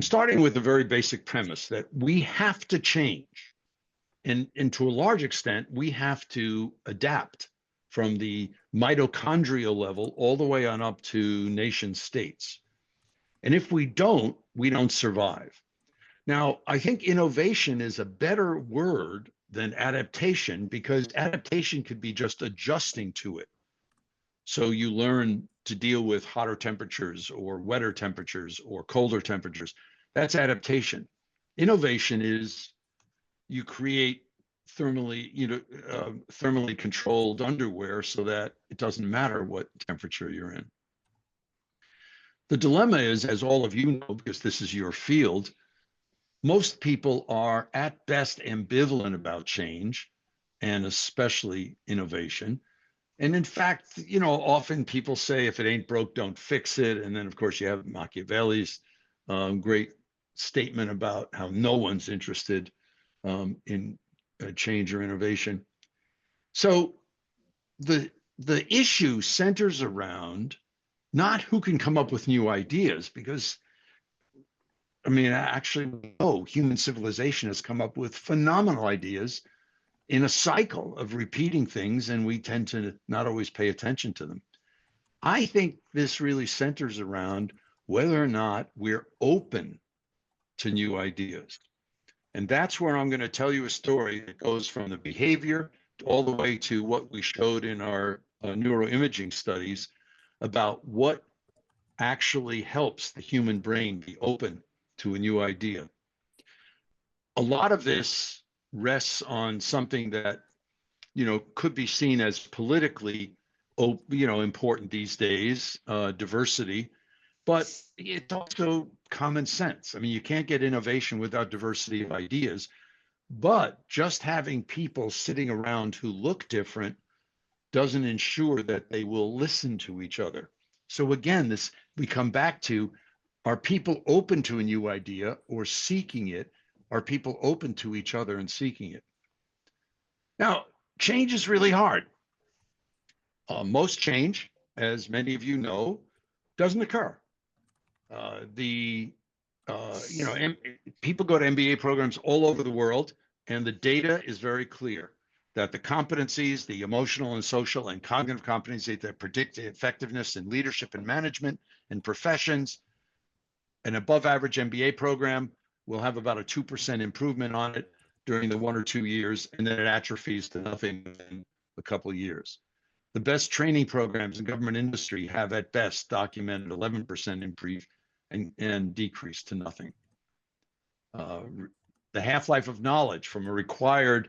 I'm starting with a very basic premise that we have to change. And to a large extent, we have to adapt from the mitochondrial level all the way on up to nation states. And if we don't survive. Now, I think innovation is a better word than adaptation because adaptation could be just adjusting to it. So you learn to deal with hotter temperatures or wetter temperatures or colder temperatures. That's adaptation. Innovation is you create thermally controlled underwear so that it doesn't matter what temperature you're in. The dilemma is, as all of you know, because this is your field, most people are at best ambivalent about change and especially innovation. And in fact, often people say, if it ain't broke, don't fix it. And then, of course, you have Machiavelli's great statement about how no one's interested in change or innovation. So the issue centers around not who can come up with new ideas, because actually, human civilization has come up with phenomenal ideas in a cycle of repeating things, and we tend to not always pay attention to them. I think this really centers around whether or not we're open to new ideas. And that's where I'm going to tell you a story that goes from the behavior all the way to what we showed in our neuroimaging studies about what actually helps the human brain be open to a new idea. A lot of this rests on something that, could be seen as politically, important these days, diversity, but it's also common sense. You can't get innovation without diversity of ideas, but just having people sitting around who look different doesn't ensure that they will listen to each other. So again, we come back to, are people open to a new idea or seeking it? Are people open to each other and seeking it? Now, change is really hard. Most change, as many of you know, doesn't occur. People go to MBA programs all over the world, and the data is very clear that the competencies, the emotional and social and cognitive competencies that predict effectiveness in leadership and management and professions, an above average MBA program will have about a 2% improvement on it during the 1 or 2 years, and then it atrophies to nothing in a couple of years. The best training programs in government industry have at best documented 11% improve and decrease to nothing. The half-life of knowledge from a required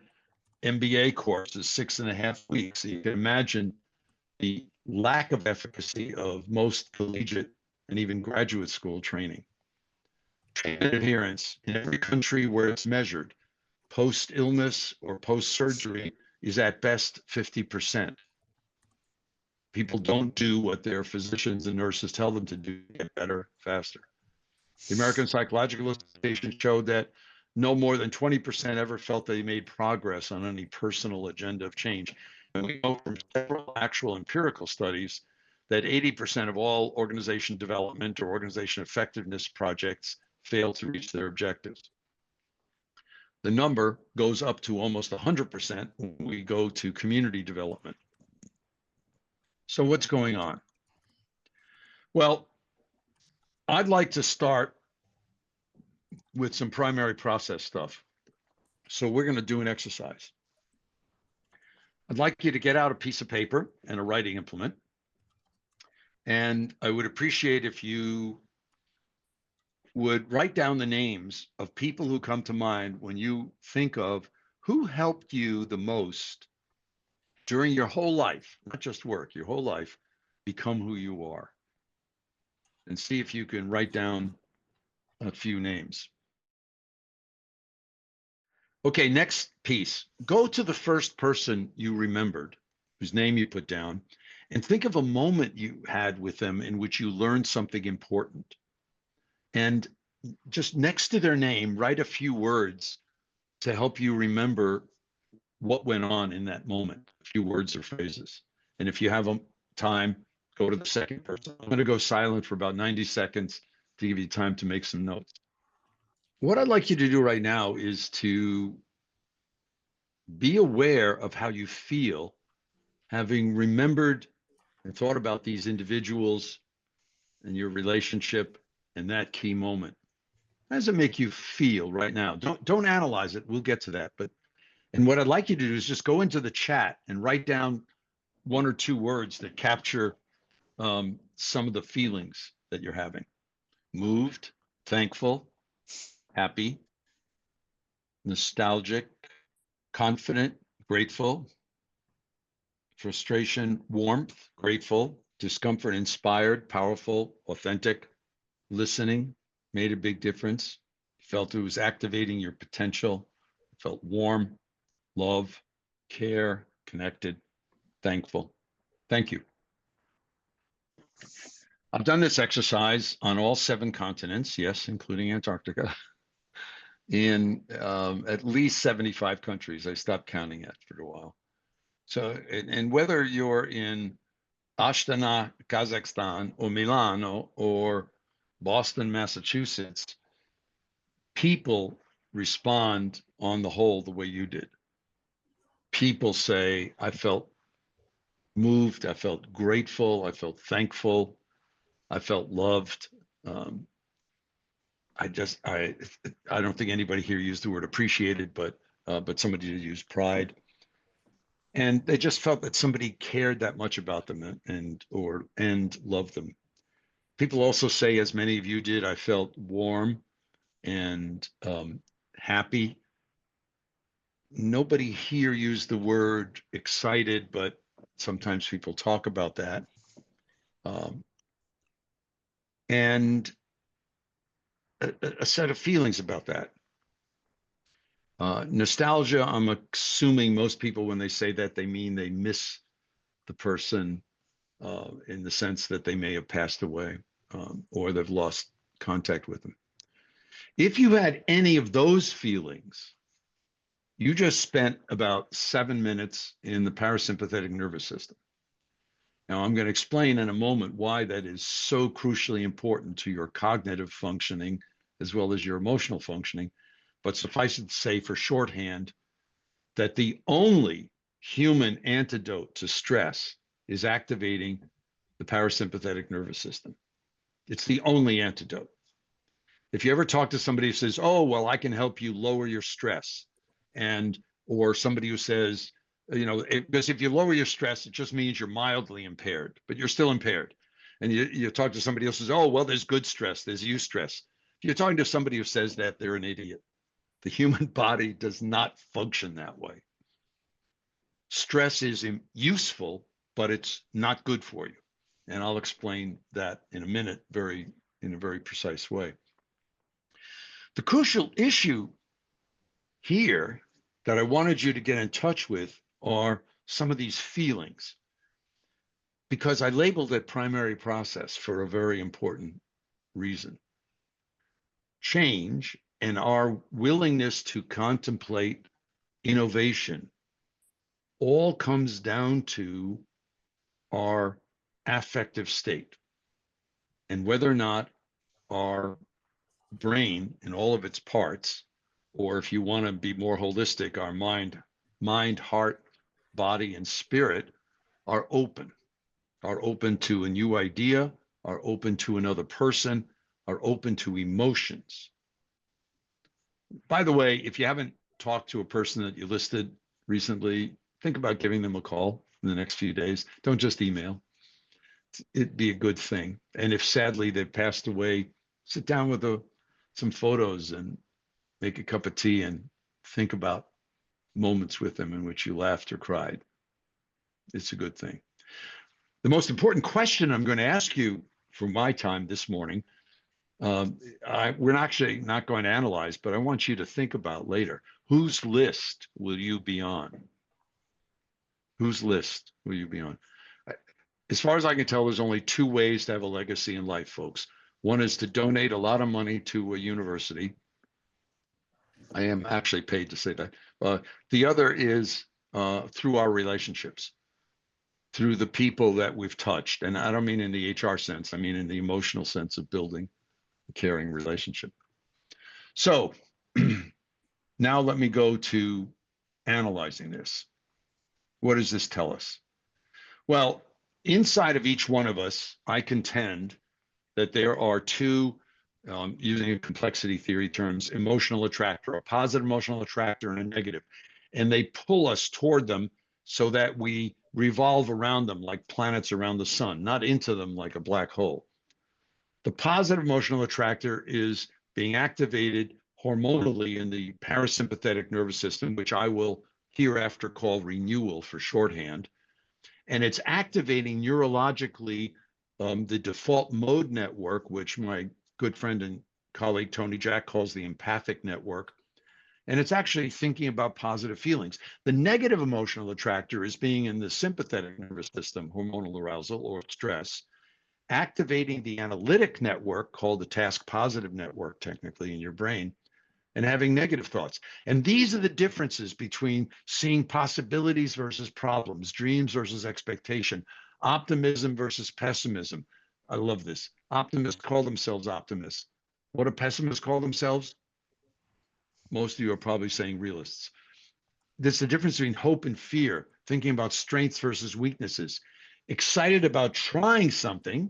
MBA course is 6.5 weeks. So you can imagine the lack of efficacy of most collegiate and even graduate school training. Treatment adherence in every country where it's measured, post-illness or post-surgery, is at best 50%. People don't do what their physicians and nurses tell them to do to get better faster. The American Psychological Association showed that no more than 20% ever felt they made progress on any personal agenda of change. And we know from several actual empirical studies that 80% of all organization development or organization effectiveness projects fail to reach their objectives. The number goes up to almost 100% when we go to community development. So what's going on? Well, I'd like to start with some primary process stuff. So we're going to do an exercise. I'd like you to get out a piece of paper and a writing implement. And I would appreciate if you would write down the names of people who come to mind when you think of who helped you the most during your whole life, not just work, your whole life, become who you are. And see if you can write down a few names. Okay, next piece. Go to the first person you remembered, whose name you put down, and think of a moment you had with them in which you learned something important. And just next to their name, write a few words to help you remember what went on in that moment, a few words or phrases. And if you have time, go to the second person. I'm going to go silent for about 90 seconds to give you time to make some notes. What I'd like you to do right now is to be aware of how you feel, having remembered and thought about these individuals and your relationship and that key moment. How does it make you feel right now? Don't analyze it. We'll get to that. And what I'd like you to do is just go into the chat and write down one or two words that capture some of the feelings that you're having. Moved, thankful, happy, nostalgic, confident, grateful, frustration, warmth, grateful, discomfort, inspired, powerful, authentic, listening, made a big difference, felt it was activating your potential, felt warm, love, care, connected, thankful. Thank you. I've done this exercise on all 7 continents, yes, including Antarctica, in at least 75 countries. I stopped counting after a while. So, and whether you're in Astana, Kazakhstan, or Milano, or Boston, Massachusetts, people respond on the whole the way you did. People say, I felt moved, I felt grateful, I felt thankful, I felt loved. I don't think anybody here used the word appreciated, but somebody did use pride. And they just felt that somebody cared that much about them and loved them. People also say, as many of you did, I felt warm and happy. Nobody here used the word excited, but sometimes people talk about that. And a set of feelings about that. Nostalgia, I'm assuming most people, when they say that, they mean they miss the person in the sense that they may have passed away or they've lost contact with them. If you had any of those feelings, you just spent about 7 minutes in the parasympathetic nervous system. Now, I'm going to explain in a moment why that is so crucially important to your cognitive functioning as well as your emotional functioning. But suffice it to say, for shorthand, that the only human antidote to stress is activating the parasympathetic nervous system. It's the only antidote. If you ever talk to somebody who says, oh, well, I can help you lower your stress, or somebody who says, because if you lower your stress, it just means you're mildly impaired, but you're still impaired. And you talk to somebody else who says, oh, well, there's good stress, there's eustress. If you're talking to somebody who says that, they're an idiot. The human body does not function that way. Stress is useful, but it's not good for you. And I'll explain that in a minute in a very precise way. The crucial issue here that I wanted you to get in touch with are some of these feelings, because I labeled it primary process for a very important reason. Change and our willingness to contemplate innovation all comes down to our affective state and whether or not our brain in all of its parts, or if you want to be more holistic, our mind, heart, body, and spirit are open to a new idea, are open to another person, are open to emotions. By the way, if you haven't talked to a person that you listed recently, think about giving them a call in the next few days. Don't just email. It'd be a good thing. And if sadly they've passed away, sit down with some photos and make a cup of tea and think about moments with them in which you laughed or cried. It's a good thing. The most important question I'm going to ask you for my time this morning, we're actually not going to analyze, but I want you to think about later. Whose list will you be on? Whose list will you be on? As far as I can tell, there's only 2 ways to have a legacy in life, folks. One is to donate a lot of money to a university. I am actually paid to say that. The other is through our relationships, through the people that we've touched. And I don't mean in the HR sense, I mean in the emotional sense of building a caring relationship. So now let me go to analyzing this. What does this tell us? Well, inside of each one of us, I contend that there are two, using complexity theory terms, emotional attractor, a positive emotional attractor and a negative. And they pull us toward them so that we revolve around them like planets around the sun, not into them like a black hole. The positive emotional attractor is being activated hormonally in the parasympathetic nervous system, which I will hereafter call renewal for shorthand. And it's activating neurologically the default mode network, which my good friend and colleague Tony Jack calls the empathic network. And it's actually thinking about positive feelings. The negative emotional attractor is being in the sympathetic nervous system, hormonal arousal or stress, activating the analytic network called the task positive network, technically in your brain, and having negative thoughts. And these are the differences between seeing possibilities versus problems, dreams versus expectation, optimism versus pessimism. I love this. Optimists call themselves optimists. What do pessimists call themselves? Most of you are probably saying realists. There's the difference between hope and fear, thinking about strengths versus weaknesses, excited about trying something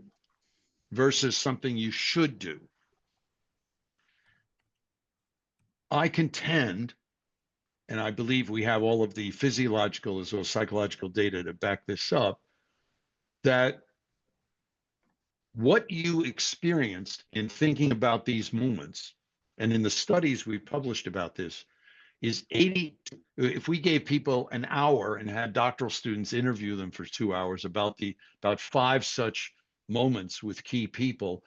versus something you should do. I contend, and I believe we have all of the physiological as well as psychological data to back this up, that what you experienced in thinking about these moments, and in the studies we've published about this, is 80, if we gave people an hour and had doctoral students interview them for 2 hours about 5 such moments with key people,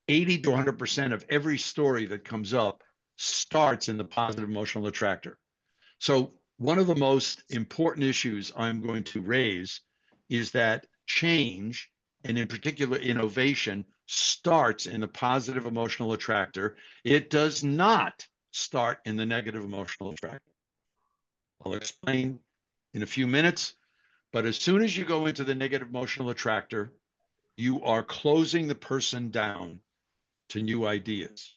80 to 100% of every story that comes up starts in the positive emotional attractor. So one of the most important issues I'm going to raise is that change, and in particular innovation, starts in the positive emotional attractor. It does not start in the negative emotional attractor. I'll explain in a few minutes, but as soon as you go into the negative emotional attractor, you are closing the person down to new ideas.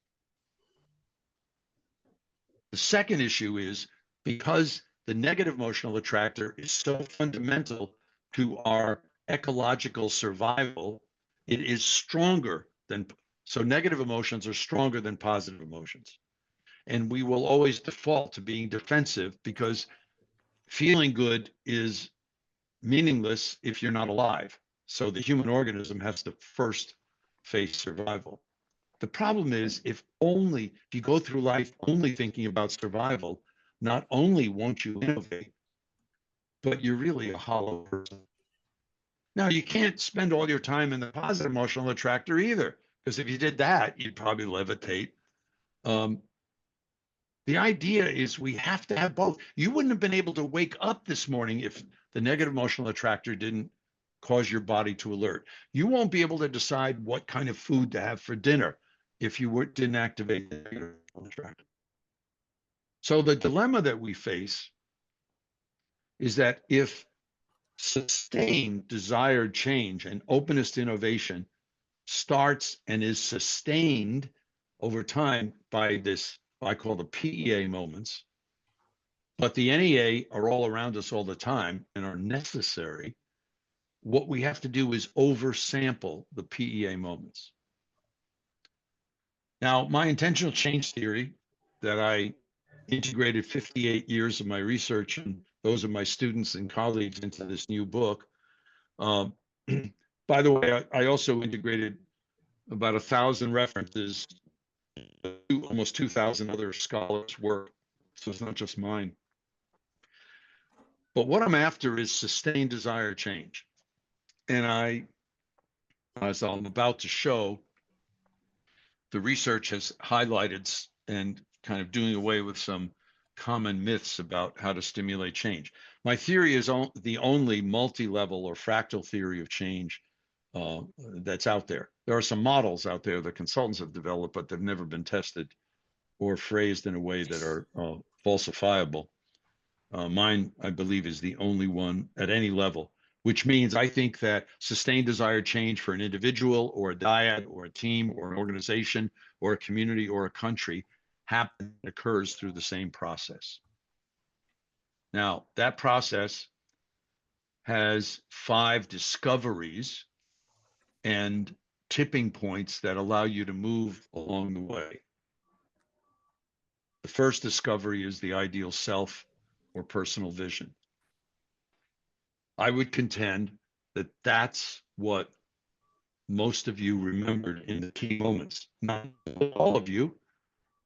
The second issue is because the negative emotional attractor is so fundamental to our ecological survival, it is stronger than, so negative emotions are stronger than positive emotions. And we will always default to being defensive because feeling good is meaningless if you're not alive. So the human organism has to first face survival. The problem is if you go through life only thinking about survival, not only won't you innovate, but you're really a hollow person. Now, you can't spend all your time in the positive emotional attractor either, because if you did that, you'd probably levitate. The idea is we have to have both. You wouldn't have been able to wake up this morning if the negative emotional attractor didn't cause your body to alert. You won't be able to decide what kind of food to have for dinner if you didn't activate the negative emotional attractor. So the dilemma that we face is that if sustained desired change and openness to innovation starts and is sustained over time by this, I call the PEA moments, but the NEA are all around us all the time and are necessary, what we have to do is oversample the PEA moments. Now, my intentional change theory that I integrated 58 years of my research and those of my students and colleagues into this new book. By the way, I also integrated about 1,000 references, almost 2,000 other scholars' work, so it's not just mine. But what I'm after is sustained desired change. And as I'm about to show, the research has highlighted and kind of doing away with some common myths about how to stimulate change. My theory is the only multi-level or fractal theory of change that's out there. There are some models out there that consultants have developed, but they've never been tested or phrased in a way that are falsifiable. Mine, I believe, is the only one at any level, which means I think that sustained desired change for an individual or a dyad or a team or an organization or a community or a country occurs through the same process. Now, that process has 5 discoveries and tipping points that allow you to move along the way. The first discovery is the ideal self or personal vision. I would contend that that's what most of you remembered in the key moments. Not all of you,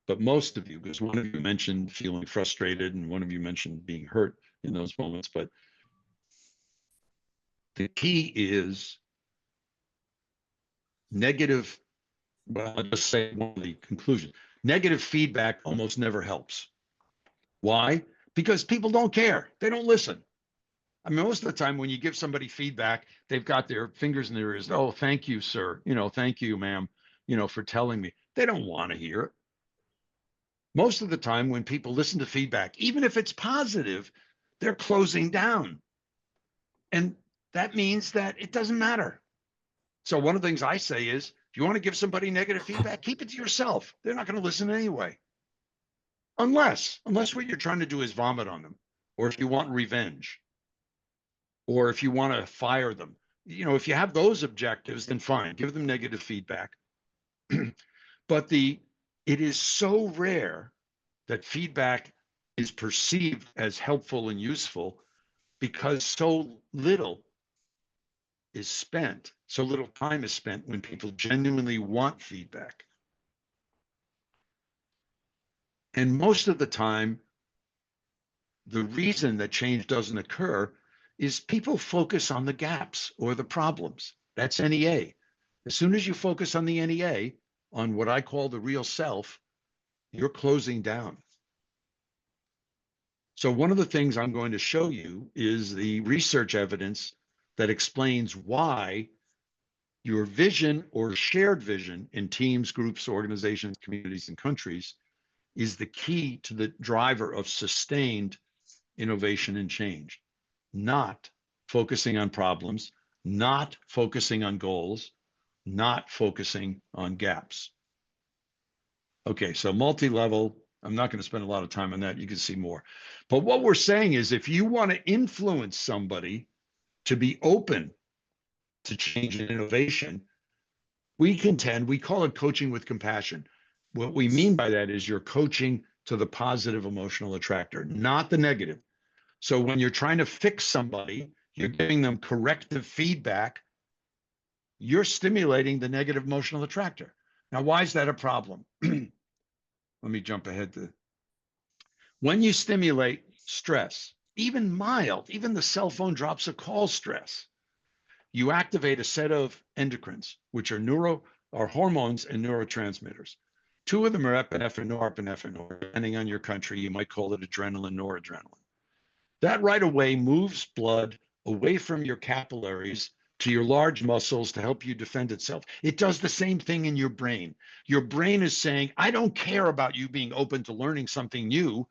but most of you, because one of you mentioned feeling frustrated and one of you mentioned being hurt in those moments. But the key is negative, well, I'll just say one of the conclusions. Negative feedback almost never helps. Why? Because people don't care. They don't listen. I mean, most of the time when you give somebody feedback, they've got their fingers in their ears. Oh, thank you, sir. Thank you, ma'am, for telling me. They don't want to hear it. Most of the time when people listen to feedback, even if it's positive, they're closing down. And that means that it doesn't matter. So one of the things I say is, if you want to give somebody negative feedback, keep it to yourself. They're not going to listen anyway. Unless what you're trying to do is vomit on them, or if you want revenge, or if you want to fire them. If you have those objectives, then fine, give them negative feedback. But it is so rare that feedback is perceived as helpful and useful because so little time is spent when people genuinely want feedback. And most of the time, the reason that change doesn't occur is people focus on the gaps or the problems. That's NEA. As soon as you focus on the NEA, on what I call the real self, you're closing down. So one of the things I'm going to show you is the research evidence that explains why your vision or shared vision in teams, groups, organizations, communities, and countries is the key to the driver of sustained innovation and change. Not focusing on problems, not focusing on goals, not focusing on gaps. Okay, so multi-level, I'm not going to spend a lot of time on that. You can see more. But what we're saying is if you want to influence somebody to be open to change and innovation, we call it coaching with compassion. What we mean by that is you're coaching to the positive emotional attractor, not the negative. So when you're trying to fix somebody, you're giving them corrective feedback, you're stimulating the negative emotional attractor. Now, why is that a problem? Let me jump ahead to when you stimulate stress, even mild, even the cell phone drops a call stress, you activate a set of endocrines, which are hormones and neurotransmitters. 2 of them are epinephrine, norepinephrine, or depending on your country, you might call it adrenaline, noradrenaline. That right away moves blood away from your capillaries to your large muscles to help you defend itself. It does the same thing in your brain. Your brain is saying, I don't care about you being open to learning something new.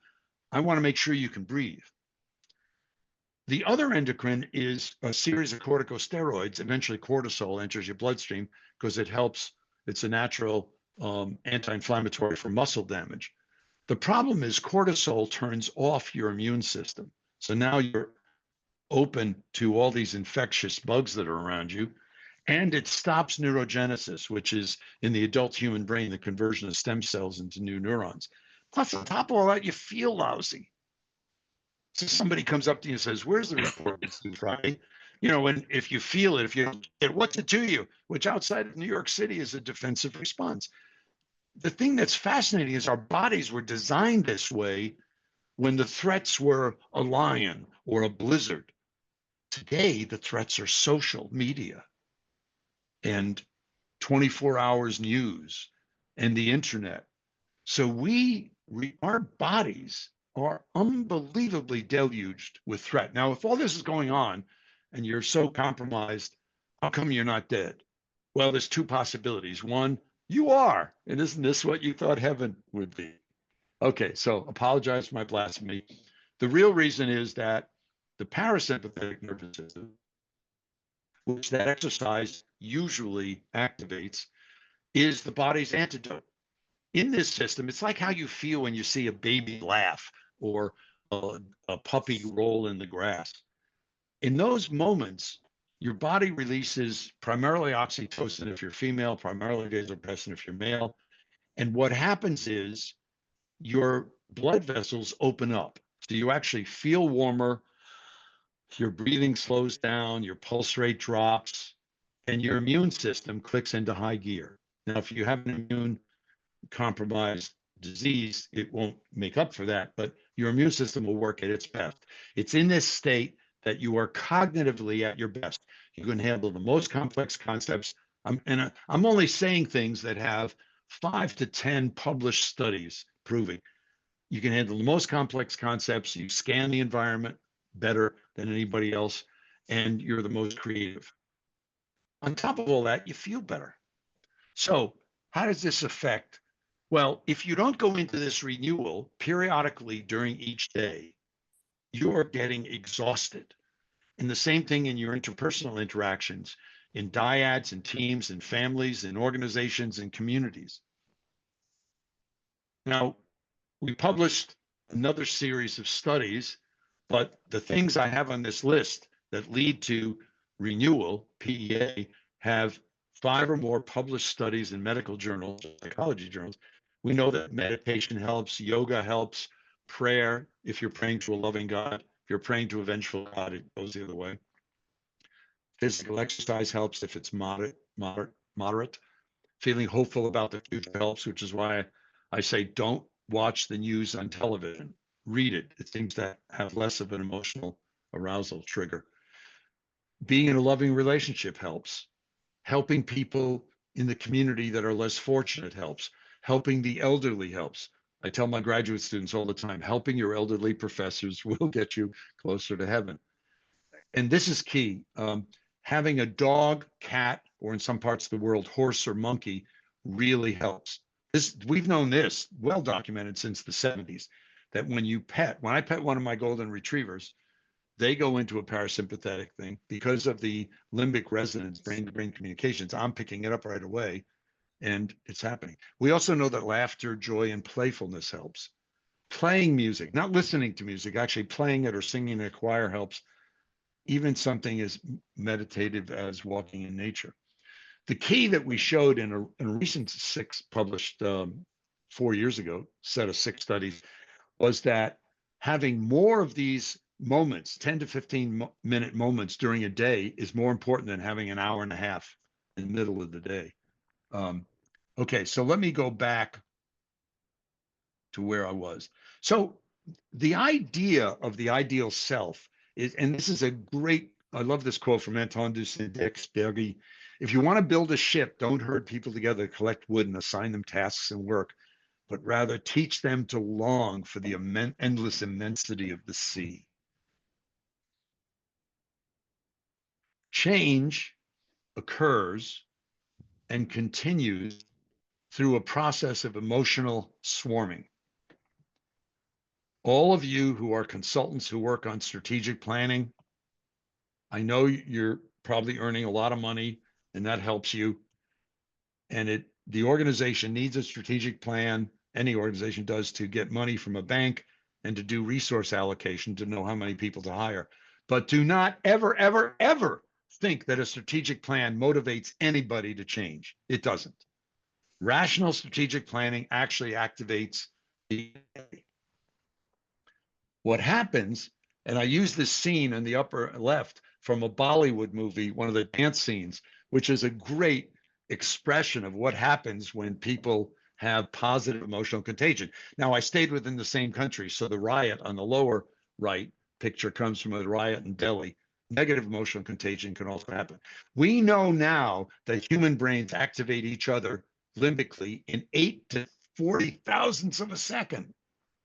I want to make sure you can breathe. The other endocrine is a series of corticosteroids. Eventually cortisol enters your bloodstream because it helps. It's a natural anti-inflammatory for muscle damage. The problem is cortisol turns off your immune system. So now you're open to all these infectious bugs that are around you, and it stops neurogenesis, which is in the adult human brain, the conversion of stem cells into new neurons. Plus, on top of all that, you feel lousy. So somebody comes up to you and says, where's the report that's due Friday? And if you feel it, if you get what's it to you, which outside of New York City is a defensive response. The thing that's fascinating is our bodies were designed this way when the threats were a lion or a blizzard. Today, the threats are social media and 24 hours news and the internet. So our bodies are unbelievably deluged with threat. Now, if all this is going on and you're so compromised, how come you're not dead? Well, there's 2 possibilities. One, you are, and isn't this what you thought heaven would be? Okay, so apologize for my blasphemy. The real reason is that the parasympathetic nervous system, which that exercise usually activates, is the body's antidote. in this system, it's like how you feel when you see a baby laugh or a puppy roll in the grass. In those moments, your body releases primarily oxytocin if you're female, primarily vasopressin if you're male. And what happens is your blood vessels open up. So you actually feel warmer, your breathing slows down, your pulse rate drops, and your immune system clicks into high gear. Now, if you have an immune compromised disease, it won't make up for that, but your immune system will work at its best. It's in this state that you are cognitively at your best. You can handle the most complex concepts. I'm only saying things that have 5 to 10 published studies proving you can handle the most complex concepts. You scan the environment better than anybody else, and you're the most creative. On top of all that, you feel better. So, how does this affect? Well, if you don't go into this renewal periodically during each day, you are getting exhausted. And the same thing in your interpersonal interactions, in dyads and teams and families and organizations and communities. Now, we published another series of studies, but the things I have on this list that lead to renewal, PEA, have 5 or more published studies in medical journals, psychology journals. We know that meditation helps, yoga helps, prayer, if you're praying to a loving God, if you're praying to a vengeful God, it goes the other way. Physical exercise helps if it's moderate. Feeling hopeful about the future helps, which is why I say don't watch the news on television. Read it. It seems to have less of an emotional arousal trigger. Being in a loving relationship helps. Helping people in the community that are less fortunate helps. Helping the elderly helps. I tell my graduate students all the time, helping your elderly professors will get you closer to heaven. And this is key. Having a dog, cat, or in some parts of the world, horse or monkey really helps. We've known this, well documented since the 70s, that when I pet one of my golden retrievers, they go into a parasympathetic thing because of the limbic resonance, brain-to-brain communications. I'm picking it up right away, and it's happening. We also know that laughter, joy, and playfulness helps. Playing music, not listening to music, actually playing it or singing in a choir helps. Even something as meditative as walking in nature. The key that we showed in a recent 6 published 4 years ago set of 6 studies was that having more of these moments, 10 to 15-minute moments during a day, is more important than having an hour and a half in the middle of the day. Okay, so let me go back to where I was. So the idea of the ideal self is, and this is a great, I love this quote from Anton de Saint-Exupéry. If you want to build a ship, don't herd people together to collect wood and assign them tasks and work, but rather teach them to long for the endless immensity of the sea. Change occurs and continues through a process of emotional swarming. All of you who are consultants who work on strategic planning, I know you're probably earning a lot of money and that helps you. And the organization needs a strategic plan. Any organization does, to get money from a bank and to do resource allocation to know how many people to hire. But do not ever, ever, ever think that a strategic plan motivates anybody to change. It doesn't. Rational strategic planning actually activates the. What happens, and I use this scene in the upper left from a Bollywood movie, one of the dance scenes, which is a great expression of what happens when people have positive emotional contagion. Now, I stayed within the same country, so the riot on the lower right picture comes from a riot in Delhi. Negative emotional contagion can also happen. We know now that human brains activate each other limbically in 8 to 40 thousandths of a second.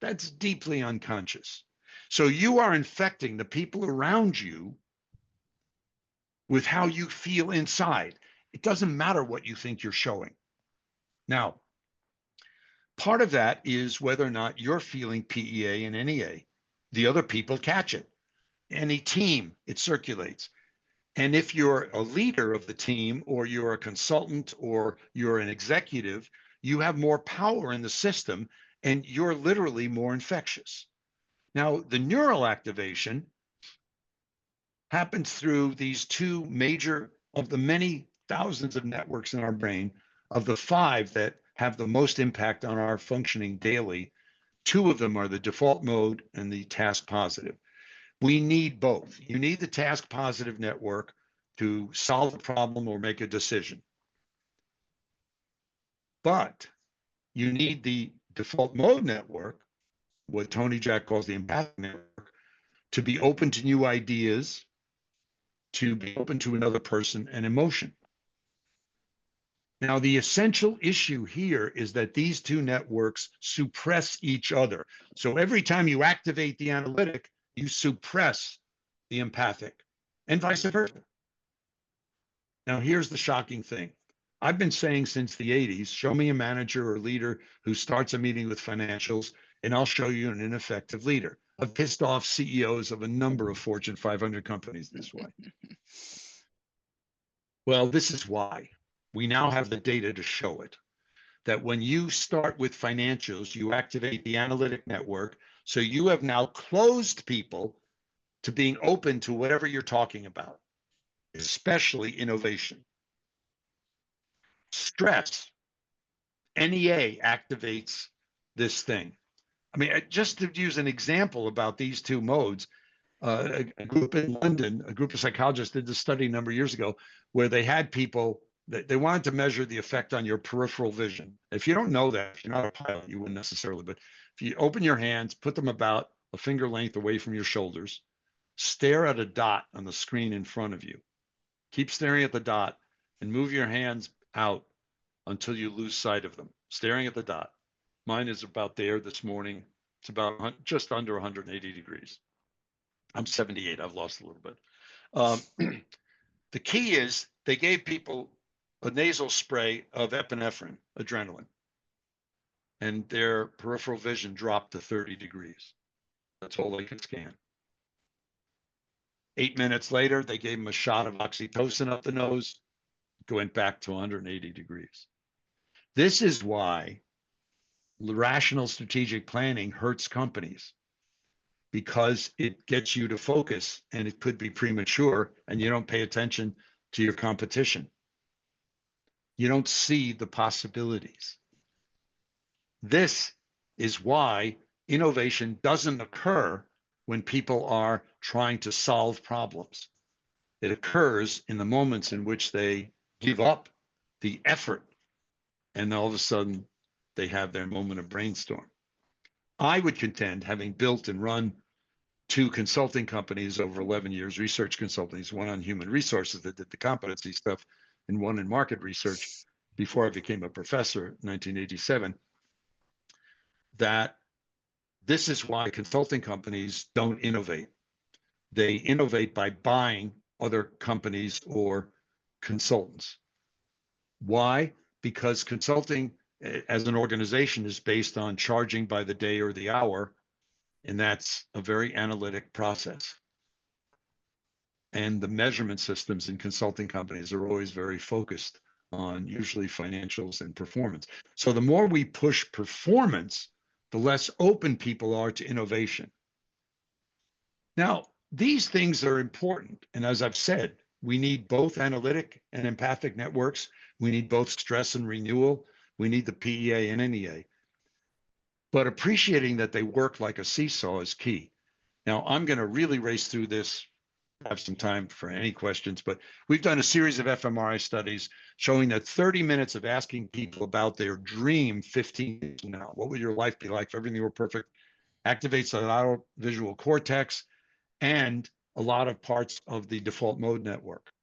That's deeply unconscious. So you are infecting the people around you with how you feel inside. It doesn't matter what you think you're showing. Now, part of that is whether or not you're feeling PEA and NEA. The other people catch it. Any team, it circulates. And if you're a leader of the team, or you're a consultant, or you're an executive, you have more power in the system and you're literally more infectious. Now, the neural activation happens through these two major of the many thousands of networks in our brain. Of the five that have the most impact on our functioning daily, two of them are the default mode and the task positive. We need both. You need the task positive network to solve a problem or make a decision. But you need the default mode network, what Tony Jack calls the empathic network, to be open to new ideas, to be open to another person and emotion. Now, the essential issue here is that these two networks suppress each other. So every time you activate the analytic, you suppress the empathic, and vice versa. Now, here's the shocking thing. I've been saying since the 80s, show me a manager or leader who starts a meeting with financials, and I'll show you an ineffective leader. I've pissed off CEOs of a number of Fortune 500 companies this way. Well, this is why. We now have the data to show it. That when you start with financials, you activate the analytic network. So you have now closed people to being open to whatever you're talking about, especially innovation. Stress, NEA activates this thing. I mean, just to use an example about these two modes, a group in London, a group of psychologists did this study a number of years ago where they had people that they wanted to measure the effect on your peripheral vision. If you don't know that, if you're not a pilot, you wouldn't necessarily, but if you open your hands, put them about a finger length away from your shoulders, stare at a dot on the screen in front of you. Keep staring at the dot and move your hands out until you lose sight of them, staring at the dot. Mine is about there this morning. It's about just under 180 degrees. I'm 78. I've lost a little bit. The key is they gave people a nasal spray of epinephrine, adrenaline, and their peripheral vision dropped to 30 degrees. That's all they could scan. 8 minutes later, they gave them a shot of oxytocin up the nose, went back to 180 degrees. This is why rational strategic planning hurts companies, because it gets you to focus and it could be premature and you don't pay attention to your competition. You don't see the possibilities. This is why innovation doesn't occur when people are trying to solve problems. It occurs in the moments in which they give up the effort and all of a sudden they have their moment of brainstorm. I would contend, having built and run two consulting companies over 11 years, research consultants, one on human resources that did the competency stuff, and one in market research before I became a professor in 1987, that this is why consulting companies don't innovate. They innovate by buying other companies or consultants. Why? Because consulting as an organization is based on charging by the day or the hour, and that's a very analytic process. And the measurement systems in consulting companies are always very focused on usually financials and performance. So the more we push performance, the less open people are to innovation. Now, these things are important. And as I've said, we need both analytic and empathic networks. We need both stress and renewal. We need the PEA and NEA. But appreciating that they work like a seesaw is key. Now, I'm going to really race through this, have some time for any questions, but we've done a series of fMRI studies showing that 30 minutes of asking people about their dream 15 years from now, what would your life be like if everything were perfect, activates the lateral visual cortex and a lot of parts of the default mode network.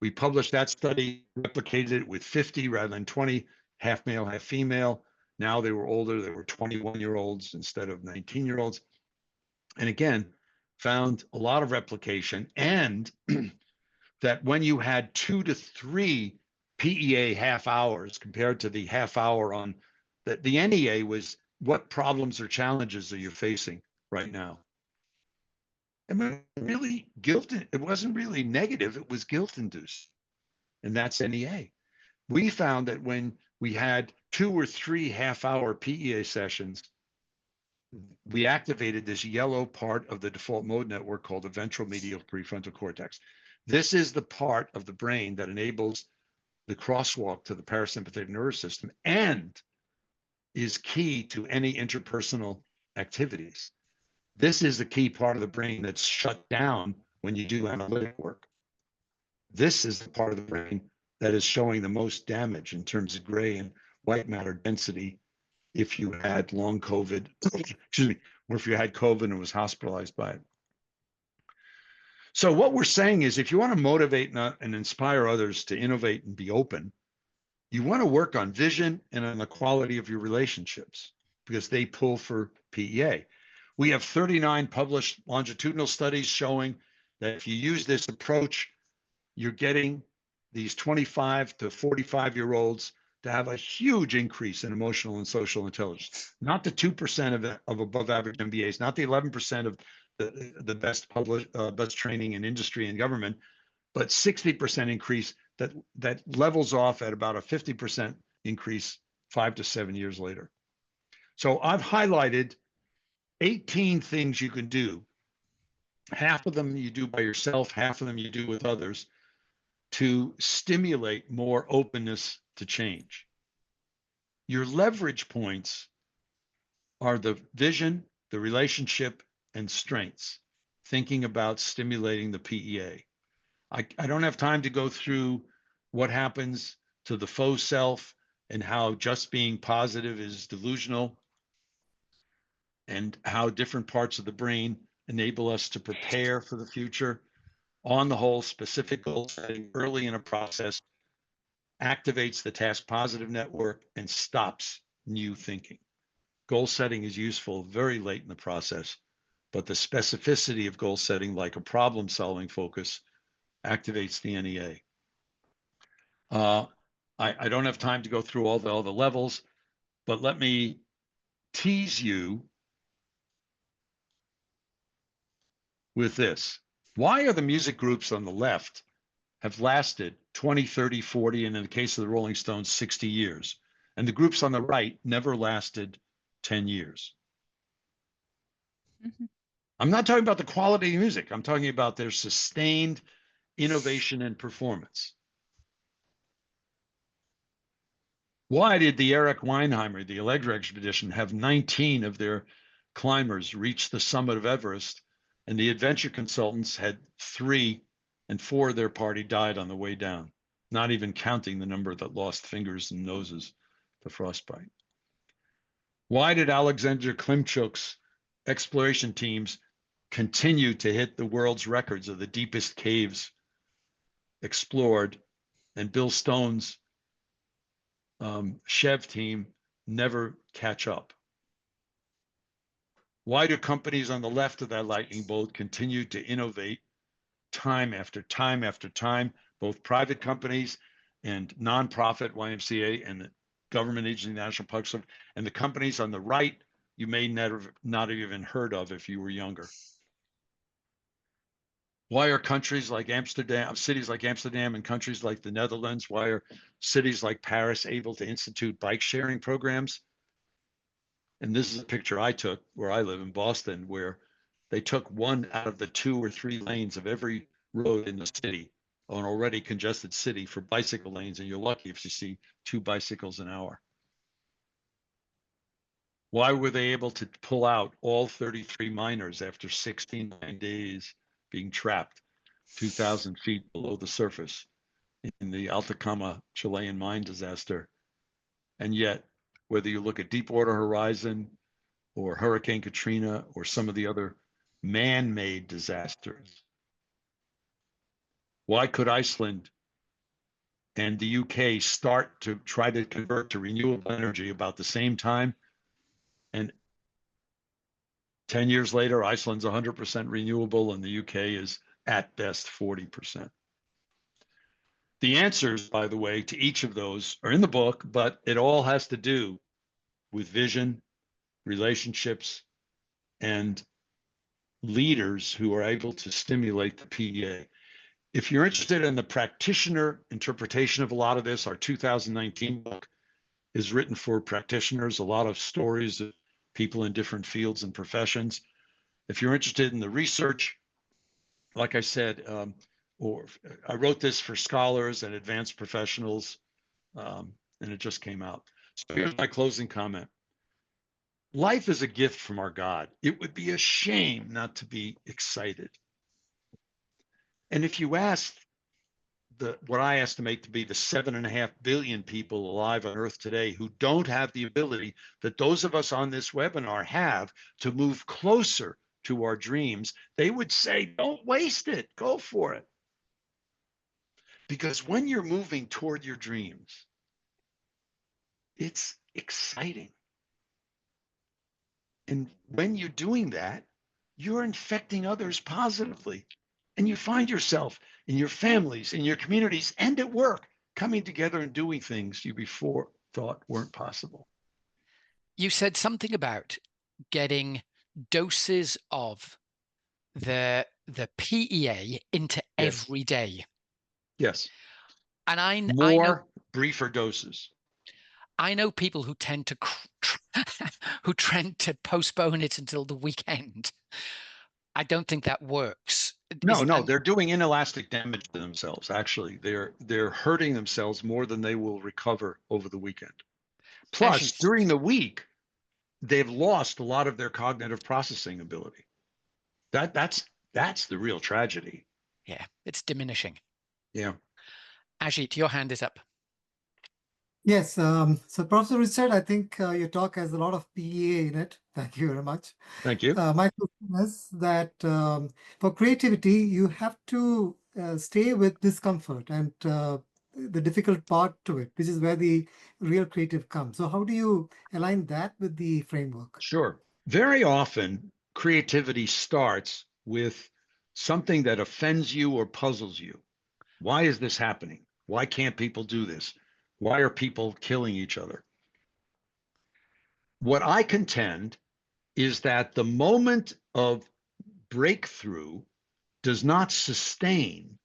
We published that study, replicated it with 50 rather than 20, half male, half female. Now they were older, they were 21-year-olds instead of 19-year-olds. And again, found a lot of replication, and that when you had 2 to 3 PEA half hours compared to the half hour on the NEA was what problems or challenges are you facing right now? I mean, really it wasn't really negative, it was guilt induced. And that's NEA. We found that when we had 2 or 3 half-hour PEA sessions, we activated this yellow part of the default mode network called the ventral medial prefrontal cortex. This is the part of the brain that enables the crosswalk to the parasympathetic nervous system and is key to any interpersonal activities. This is the key part of the brain that's shut down when you do analytic work. This is the part of the brain that is showing the most damage in terms of gray and white matter density if you had long COVID, excuse me, or if you had COVID and was hospitalized by it. So what we're saying is if you want to motivate and inspire others to innovate and be open, you want to work on vision and on the quality of your relationships because they pull for PEA. We have 39 published longitudinal studies showing that if you use this approach, you're getting these 25 to 45-year-olds to have a huge increase in emotional and social intelligence. Not the 2% of above average MBAs, not the 11% of the best published, best training in industry and government, but 60% increase that levels off at about a 50% increase 5 to 7 years later. So I've highlighted 18 things you can do. Half of them you do by yourself, half of them you do with others to stimulate more openness to change. Your leverage points are the vision, the relationship, and strengths, thinking about stimulating the PEA. I don't have time to go through what happens to the faux self and how just being positive is delusional and how different parts of the brain enable us to prepare for the future. On the whole, specific goal setting early in a process activates the task positive network and stops new thinking. Goal setting is useful very late in the process, but the specificity of goal setting, like a problem solving focus, activates the NEA. I don't have time to go through all the levels, but let me tease you with this. Why are the music groups on the left have lasted 20, 30, 40, and in the case of the Rolling Stones, 60 years, and the groups on the right never lasted 10 years? Mm-hmm. I'm not talking about the quality of music. I'm talking about their sustained innovation and performance. Why did the Eric Weinheimer, the Allegra expedition, have 19 of their climbers reach the summit of Everest, and the adventure consultants had 3, and 4 of their party died on the way down, not even counting the number that lost fingers and noses to frostbite? Why did Alexander Klimchuk's exploration teams continue to hit the world's records of the deepest caves explored, and Bill Stone's Chev team never catch up? Why do companies on the left of that lightning bolt continue to innovate time after time after time, both private companies and nonprofit YMCA and the government agency, National Park Service, and the companies on the right you may never not have even heard of if you were younger? Why are countries like Amsterdam, cities like Amsterdam and countries like the Netherlands, why are cities like Paris able to institute bike sharing programs? And this is a picture I took where I live in Boston, where they took 1 out of the 2 or 3 lanes of every road in the city, an already congested city, for bicycle lanes, and you're lucky if you see 2 bicycles an hour. Why were they able to pull out all 33 miners after 69 days being trapped 2,000 feet below the surface in the Atacama Chilean mine disaster? And yet, whether you look at Deepwater Horizon or Hurricane Katrina or some of the other man-made disasters, why could Iceland and the UK start to try to convert to renewable energy about the same time? And 10 years later, Iceland's 100% renewable and the UK is at best 40%. The answers, by the way, to each of those are in the book, but it all has to do with vision, relationships, and leaders who are able to stimulate the PEA. If you're interested in the practitioner interpretation of a lot of this, our 2019 book is written for practitioners, a lot of stories of people in different fields and professions. If you're interested in the research, like I said, or I wrote this for scholars and advanced professionals, and it just came out. So here's my closing comment. Life is a gift from our God. It would be a shame not to be excited. And if you ask what I estimate to be the 7.5 billion people alive on Earth today who don't have the ability that those of us on this webinar have to move closer to our dreams, they would say, don't waste it, go for it. Because when you're moving toward your dreams, it's exciting. And when you're doing that, you're infecting others positively. And you find yourself in your families, in your communities, and at work, coming together and doing things you before thought weren't possible. You said something about getting doses of the PEA into every day. Yes. And I More know briefer doses. I know people who tend to who tend to postpone it until the weekend. I don't think that works. No, they're doing inelastic damage to themselves. Actually, they're hurting themselves more than they will recover over the weekend. Plus, Actually, during the week, they've lost a lot of their cognitive processing ability. That's the real tragedy. yeah, it's diminishing. Yeah. Ajit, your hand is up. Yes. So, Professor Richard, I think your talk has a lot of PEA in it. Thank you very much. Thank you. My question is that for creativity, you have to stay with discomfort and the difficult part to it, which is where the real creative comes. So how do you align that with the framework? Sure. Very often, creativity starts with something that offends you or puzzles you. Why is this happening? Why can't people do this? Why are people killing each other? What I contend is that the moment of breakthrough does not sustain,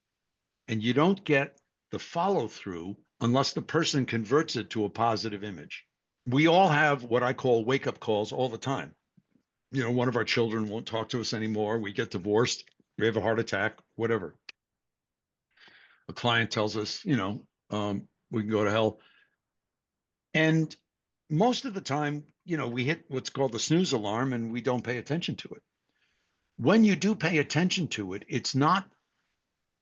and you don't get the follow through unless the person converts it to a positive image. We all have what I call wake up calls all the time. You know, one of our children won't talk to us anymore. We get divorced. We have a heart attack, whatever. A client tells us, we can go to hell. And most of the time, we hit what's called the snooze alarm and we don't pay attention to it. When you do pay attention to it, it's not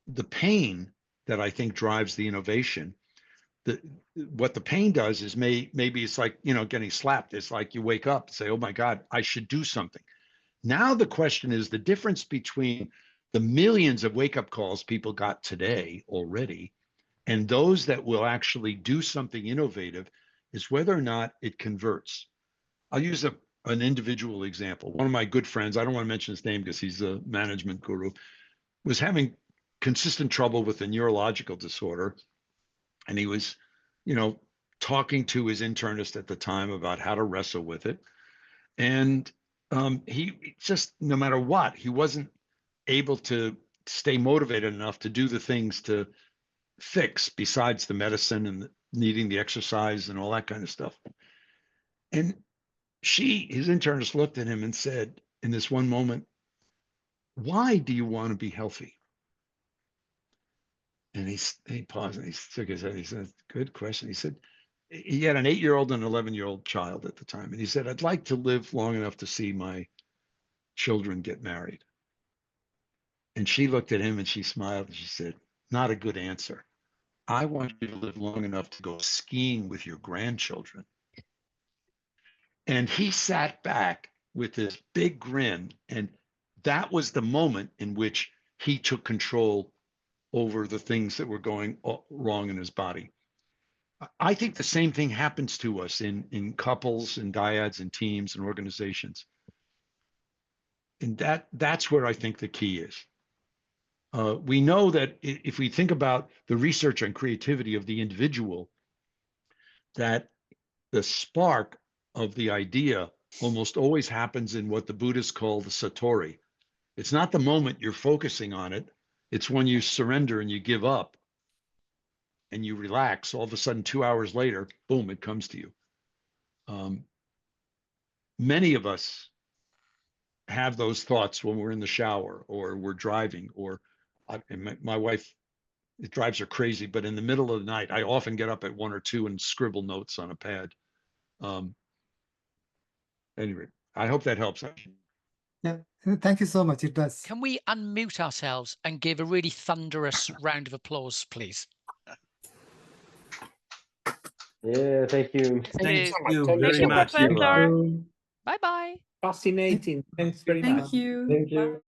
the pain that I think drives the innovation. What the pain does is maybe it's like, getting slapped. It's like you wake up and say, oh my God, I should do something. Now the question is the difference between the millions of wake-up calls people got today already and those that will actually do something innovative is whether or not it converts. I'll use an individual example. One of my good friends, I don't want to mention his name because he's a management guru, was having consistent trouble with a neurological disorder. And he was, talking to his internist at the time about how to wrestle with it. And he just, no matter what, he wasn't able to stay motivated enough to do the things to fix besides the medicine and needing the exercise and all that kind of stuff. And his internist looked at him and said, in this one moment, why do you want to be healthy? And he paused and he shook his head. He said, good question. He said, he had an 8-year-old and an 11-year-old child at the time. And he said, I'd like to live long enough to see my children get married. And she looked at him and she smiled and she said, not a good answer. I want you to live long enough to go skiing with your grandchildren. And he sat back with this big grin. And that was the moment in which he took control over the things that were going wrong in his body. I think the same thing happens to us in couples and dyads and teams and organizations. And that's where I think the key is. We know that if we think about the research on creativity of the individual, that the spark of the idea almost always happens in what the Buddhists call the satori. It's not the moment you're focusing on it. It's when you surrender and you give up and you relax. All of a sudden, 2 hours later, boom, it comes to you. Many of us have those thoughts when we're in the shower or we're driving, or and my wife, it drives her crazy, but in the middle of the night, I often get up at 1 or 2 and scribble notes on a pad. Anyway, I hope that helps. Yeah, thank you so much. It does. Can we unmute ourselves and give a really thunderous round of applause, please? Yeah, thank you. Thank you Thank very you, much. Professor. Bye-bye. Fascinating. Thanks very much. Thank Thank you.